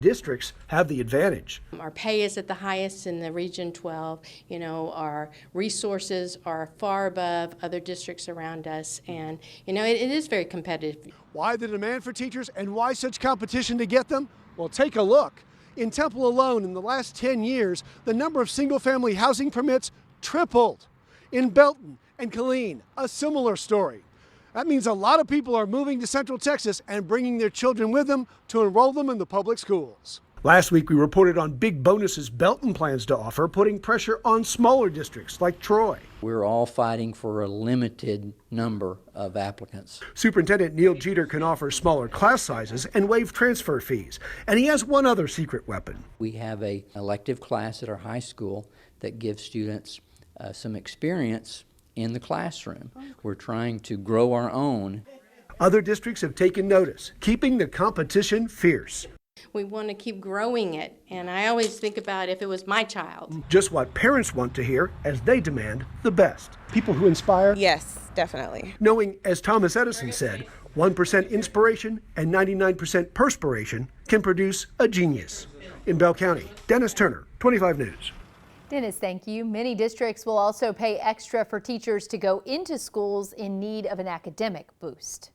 Districts have the advantage. Our pay is at the highest in the Region 12. Our resources are far above other districts around us, and it is very competitive. Why the demand for teachers and why such competition to get them? Well, take a look. In Temple alone, in the last 10 years, the number of single-family housing permits tripled. In Belton and Killeen, a similar story. That means a lot of people are moving to Central Texas and bringing their children with them to enroll them in the public schools. Last week, we reported on big bonuses Belton plans to offer, putting pressure on smaller districts like Troy. We're all fighting for a limited number of applicants. Superintendent Neil Jeter can offer smaller class sizes and waive transfer fees. And he has one other secret weapon. We have an elective class at our high school that gives students some experience in the classroom. We're trying to grow our own. Other districts have taken notice, keeping the competition fierce. We want to keep growing it, and I always think about if it was my child. Just what parents want to hear as they demand the best. People who inspire? Yes, definitely. Knowing, as Thomas Edison said, 1% inspiration and 99% perspiration can produce a genius. In Bell County, Dennis Turner, 25 News. Dennis, thank you. Many districts will also pay extra for teachers to go into schools in need of an academic boost.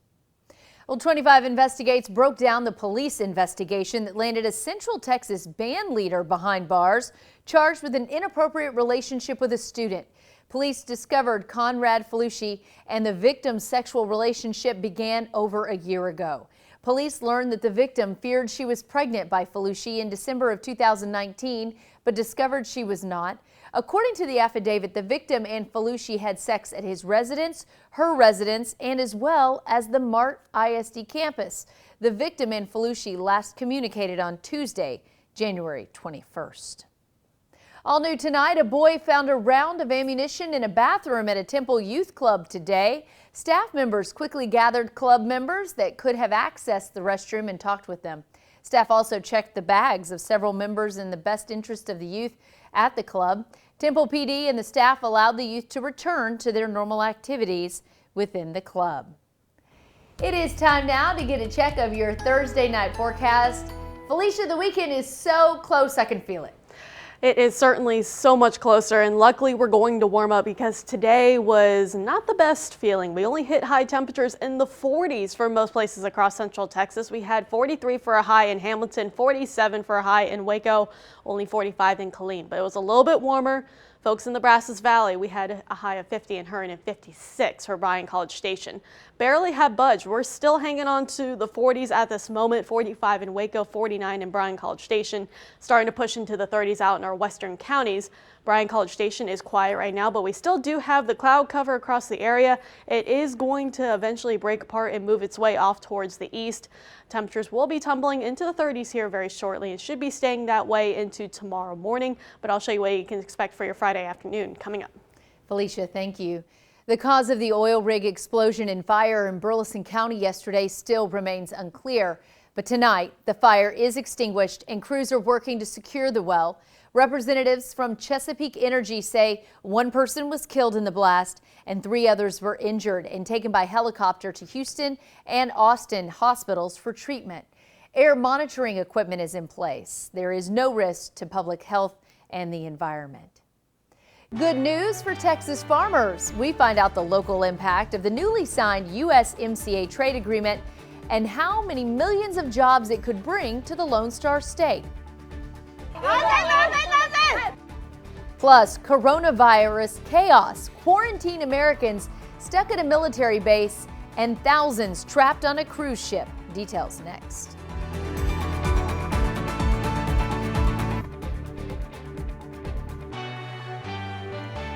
Well, 25 Investigates broke down the police investigation that landed a Central Texas band leader behind bars, charged with an inappropriate relationship with a student. Police discovered Conrad Felucci and the victim's sexual relationship began over a year ago. Police learned that the victim feared she was pregnant by Felucci in December of 2019, but discovered she was not. According to the affidavit, the victim and Felucci had sex at his residence, her residence, and as well as the Mart ISD campus. The victim and Felucci last communicated on Tuesday, January 21st. All new tonight, a boy found a round of ammunition in a bathroom at a Temple Youth Club today. Staff members quickly gathered club members that could have accessed the restroom and talked with them. Staff also checked the bags of several members in the best interest of the youth at the club. Temple PD and the staff allowed the youth to return to their normal activities within the club. It is time now to get a check of your Thursday night forecast. Felicia, the weekend is so close, I can feel it. It is certainly so much closer, and luckily we're going to warm up because today was not the best feeling. We only hit high temperatures in the 40s for most places across Central Texas. We had 43 for a high in Hamilton, 47 for a high in Waco, only 45 in Killeen, but it was a little bit warmer. Folks in the Brazos Valley, we had a high of 50 in Hearn and 56 for Bryan College Station. Barely have budged. We're still hanging on to the 40s at this moment, 45 in Waco, 49 in Bryan College Station, starting to push into the 30s out in our western counties. Bryan College Station is quiet right now, but we still do have the cloud cover across the area. It is going to eventually break apart and move its way off towards the east. Temperatures will be tumbling into the 30s here very shortly. It should be staying that way into tomorrow morning, but I'll show you what you can expect for your Friday afternoon coming up. Felicia, thank you. The cause of the oil rig explosion and fire in Burleson County yesterday still remains unclear. But tonight, the fire is extinguished and crews are working to secure the well. Representatives from Chesapeake Energy say one person was killed in the blast and 3 others were injured and taken by helicopter to Houston and Austin hospitals for treatment. Air monitoring equipment is in place. There is no risk to public health and the environment. Good news for Texas farmers. We find out the local impact of the newly signed USMCA trade agreement and how many millions of jobs it could bring to the Lone Star State. Plus, coronavirus chaos, quarantine Americans stuck at a military base, and thousands trapped on a cruise ship. Details next.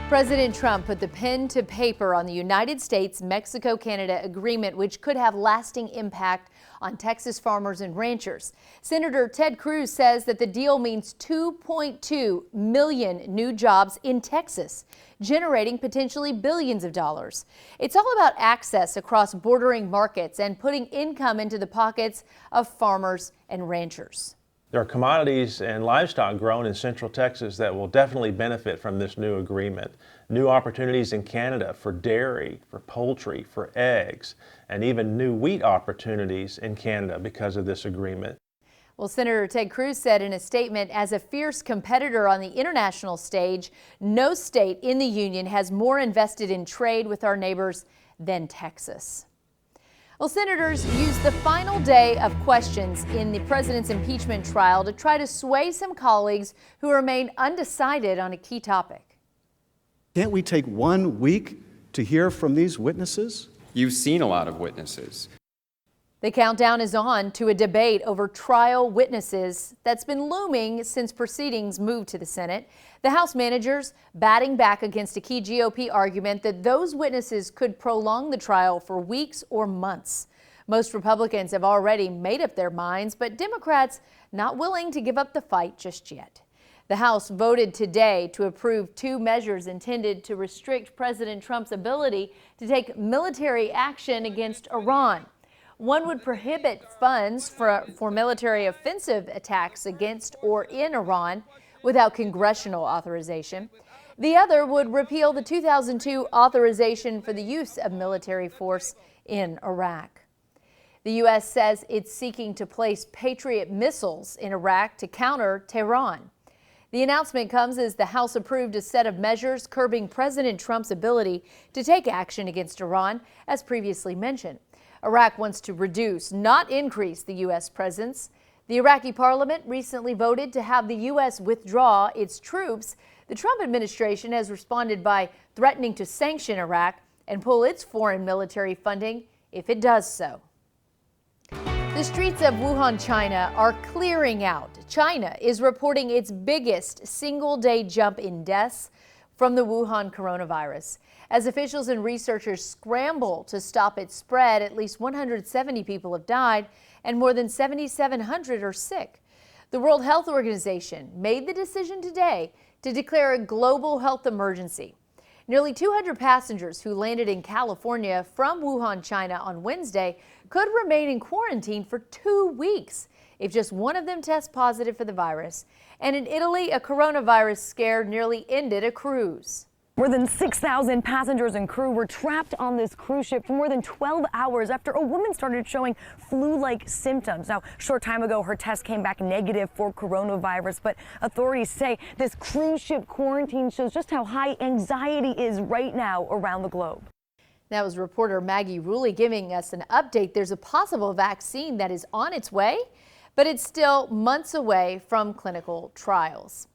President Trump put the pen to paper on the United States-Mexico-Canada agreement, which could have lasting impact on Texas farmers and ranchers. Senator Ted Cruz says that the deal means 2.2 million new jobs in Texas, generating potentially billions of dollars. It's all about access across bordering markets and putting income into the pockets of farmers and ranchers. There are commodities and livestock grown in Central Texas that will definitely benefit from this new agreement. New opportunities in Canada for dairy, for poultry, for eggs, and even new wheat opportunities in Canada because of this agreement. Well, Senator Ted Cruz said in a statement, as a fierce competitor on the international stage, no state in the union has more invested in trade with our neighbors than Texas. Well, senators used the final day of questions in the president's impeachment trial to try to sway some colleagues who remain undecided on a key topic. Can't we take 1 week to hear from these witnesses? You've seen a lot of witnesses. The countdown is on to a debate over trial witnesses that's been looming since proceedings moved to the Senate. The House managers batting back against a key GOP argument that those witnesses could prolong the trial for weeks or months. Most Republicans have already made up their minds, but Democrats not willing to give up the fight just yet. The House voted today to approve 2 measures intended to restrict President Trump's ability to take military action against Iran. One would prohibit funds for military offensive attacks against or in Iran without congressional authorization. The other would repeal the 2002 authorization for the use of military force in Iraq. The U.S. says it's seeking to place Patriot missiles in Iraq to counter Tehran. The announcement comes as the House approved a set of measures curbing President Trump's ability to take action against Iran, as previously mentioned. Iraq wants to reduce, not increase, the U.S. presence. The Iraqi parliament recently voted to have the U.S. withdraw its troops. The Trump administration has responded by threatening to sanction Iraq and pull its foreign military funding if it does so. The streets of Wuhan, China are clearing out. China is reporting its biggest single-day jump in deaths from the Wuhan coronavirus. As officials and researchers scramble to stop its spread, at least 170 people have died and more than 7,700 are sick. The World Health Organization made the decision today to declare a global health emergency. Nearly 200 passengers who landed in California from Wuhan, China on Wednesday could remain in quarantine for 2 weeks if just one of them tests positive for the virus. And in Italy, a coronavirus scare nearly ended a cruise. More than 6,000 passengers and crew were trapped on this cruise ship for more than 12 hours after a woman started showing flu-like symptoms. Now, a short time ago, her test came back negative for coronavirus, but authorities say this cruise ship quarantine shows just how high anxiety is right now around the globe. That was reporter Maggie Ruley giving us an update. There's a possible vaccine that is on its way, but it's still months away from clinical trials.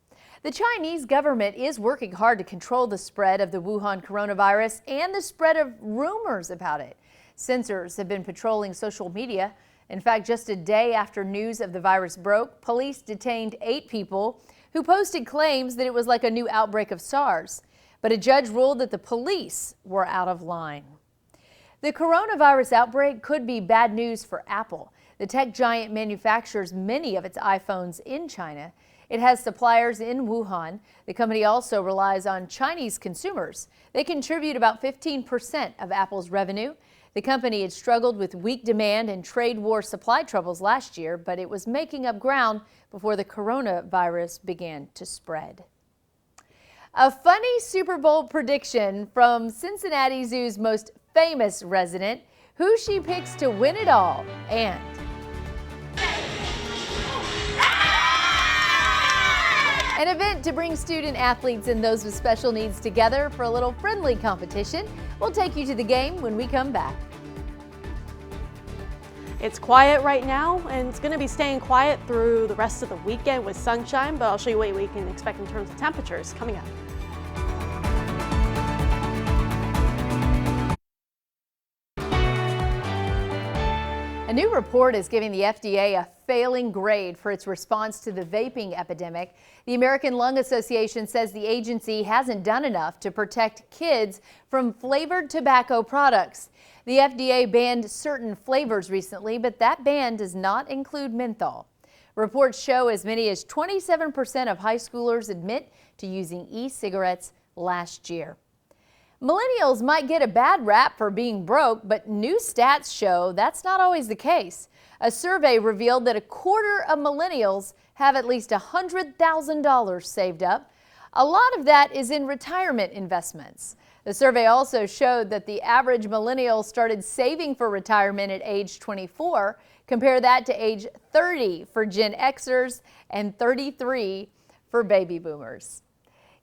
The Chinese government is working hard to control the spread of the Wuhan coronavirus and the spread of rumors about it. Censors have been patrolling social media. In fact, just a day after news of the virus broke, police detained 8 people who posted claims that it was like a new outbreak of SARS. But a judge ruled that the police were out of line. The coronavirus outbreak could be bad news for Apple. The tech giant manufactures many of its iPhones in China. It has suppliers in Wuhan. The company also relies on Chinese consumers. They contribute about 15% of Apple's revenue. The company had struggled with weak demand and trade war supply troubles last year, but it was making up ground before the coronavirus began to spread. A funny Super Bowl prediction from Cincinnati Zoo's most famous resident, who she picks to win it all, and an event to bring student athletes and those with special needs together for a little friendly competition. We'll take you to the game when we come back. It's quiet right now, and it's going to be staying quiet through the rest of the weekend with sunshine, but I'll show you what we can expect in terms of temperatures coming up. A new report is giving the FDA a failing grade for its response to the vaping epidemic. The American Lung Association says the agency hasn't done enough to protect kids from flavored tobacco products. The FDA banned certain flavors recently, but that ban does not include menthol. Reports show as many as 27% of high schoolers admit to using e-cigarettes last year. Millennials might get a bad rap for being broke, but new stats show that's not always the case. A survey revealed that a quarter of millennials have at least $100,000 saved up. A lot of that is in retirement investments. The survey also showed that the average millennial started saving for retirement at age 24 Compare that to age 30 for Gen Xers and 33 for baby boomers.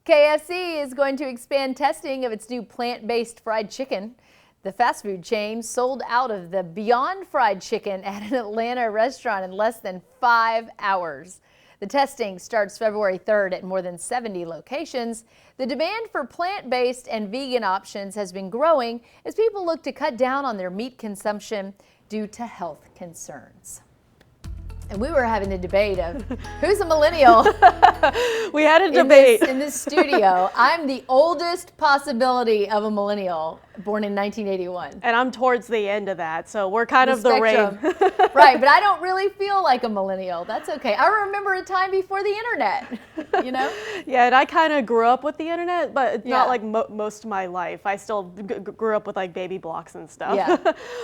KFC is going to expand testing of its new plant-based fried chicken. The fast food chain sold out of the Beyond Fried Chicken at an Atlanta restaurant in less than 5 hours. The testing starts February 3rd at more than 70 locations. The demand for plant-based and vegan options has been growing as people look to cut down on their meat consumption due to health concerns. And we were having a debate of who's a millennial. We had a debate in this studio. I'm the oldest possibility of a millennial, born in 1981. and I'm towards the end of that, so we're kind of the range. Right, but I don't really feel like a millennial. That's okay. I remember a time before the internet, you know? Yeah, and I kind of grew up with the internet, but it's Yeah. not like most of my life. I still grew up with like baby blocks and stuff. Yeah.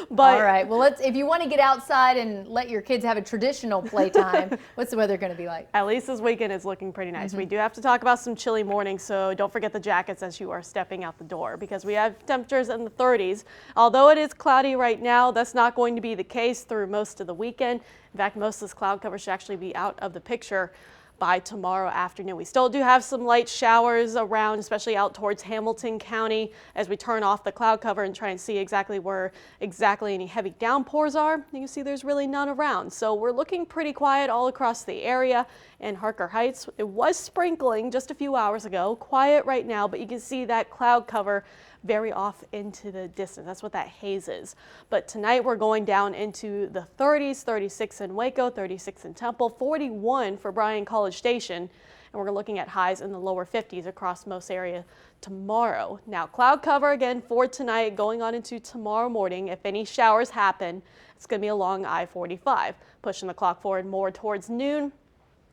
But All right, well, if you want to get outside and let your kids have a traditional playtime, what's the weather going to be like? at least this weekend is looking pretty nice. We do have to talk about some chilly mornings, so don't forget the jackets as you are stepping out the door, because we have temperatures in the 30s. Although it is cloudy right now, that's not going to be the case through most of the weekend. In fact, most of this cloud cover should actually be out of the picture by tomorrow afternoon. We still do have some light showers around, especially out towards Hamilton County, as we turn off the cloud cover and try and see exactly where any heavy downpours are. You can see there's really none around. So we're looking pretty quiet all across the area. In Harker Heights, it was sprinkling just a few hours ago. Quiet right now, but you can see that cloud cover very off into the distance. That's what that haze is. But tonight we're going down into the 30s, 36 in Waco, 36 in Temple, 41 for Bryan College Station, and we're looking at highs in the lower 50s across most area tomorrow. Now, cloud cover again for tonight, going on into tomorrow morning. If any showers happen, it's going to be along I-45, pushing the clock forward more towards noon.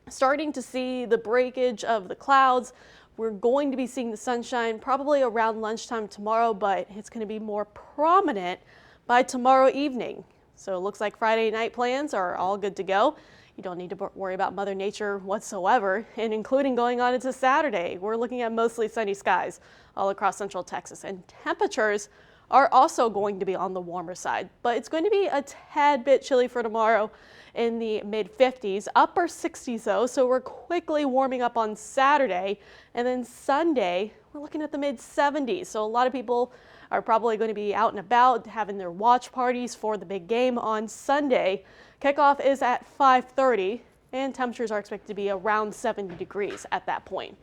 Starting to see the breakage of the clouds. We're going to be seeing the sunshine probably around lunchtime tomorrow, but it's going to be more prominent by tomorrow evening. So it looks like Friday night plans are all good to go. You don't need to worry about Mother Nature whatsoever, and including going on into Saturday. We're looking at mostly sunny skies all across central Texas, and temperatures are also going to be on the warmer side, but it's going to be a tad bit chilly for tomorrow in the mid 50s, upper 60s though, so we're quickly warming up on Saturday, and then Sunday we're looking at the mid 70s. So a lot of people are probably going to be out and about having their watch parties for the big game on Sunday. Kickoff is at 5:30 and temperatures are expected to be around 70 degrees at that point.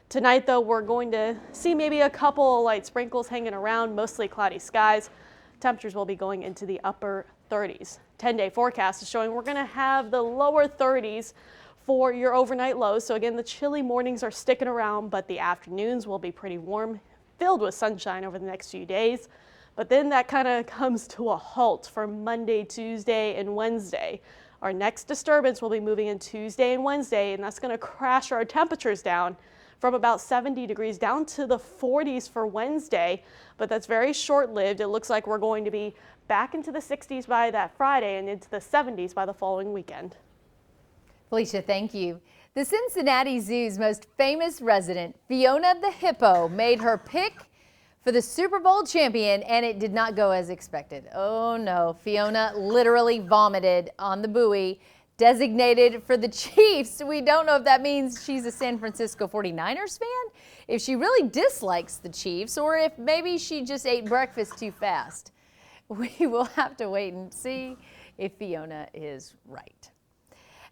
Tonight though, we're going to see maybe a couple of light sprinkles hanging around, mostly cloudy skies. Temperatures will be going into the upper 30s. 10-day forecast is showing we're going to have the lower 30s for your overnight lows. So again, the chilly mornings are sticking around, but the afternoons will be pretty warm, filled with sunshine over the next few days. But then that kind of comes to a halt for Monday, Tuesday, and Wednesday. Our next disturbance will be moving in Tuesday and Wednesday, and that's going to crash our temperatures down from about 70 degrees down to the 40s for Wednesday, but that's very short-lived. It looks like we're going to be back into the 60s by that Friday and into the 70s by the following weekend. Felicia, thank you. The Cincinnati Zoo's most famous resident, Fiona the Hippo, made her pick for the Super Bowl champion, and it did not go as expected. Oh no, Fiona literally vomited on the buoy designated for the Chiefs. We don't know if that means she's a San Francisco 49ers fan, if she really dislikes the Chiefs, or if maybe she just ate breakfast too fast. We will have to wait and see if Fiona is right.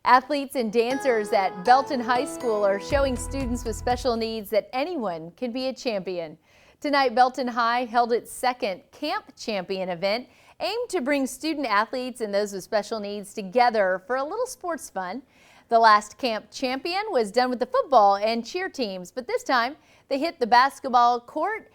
Athletes and dancers at Belton High School are showing students with special needs that anyone can be a champion. Tonight, Belton High held its second Camp Champion event, aimed to bring student athletes and those with special needs together for a little sports fun. The last Camp Champion was done with the football and cheer teams, but this time they hit the basketball court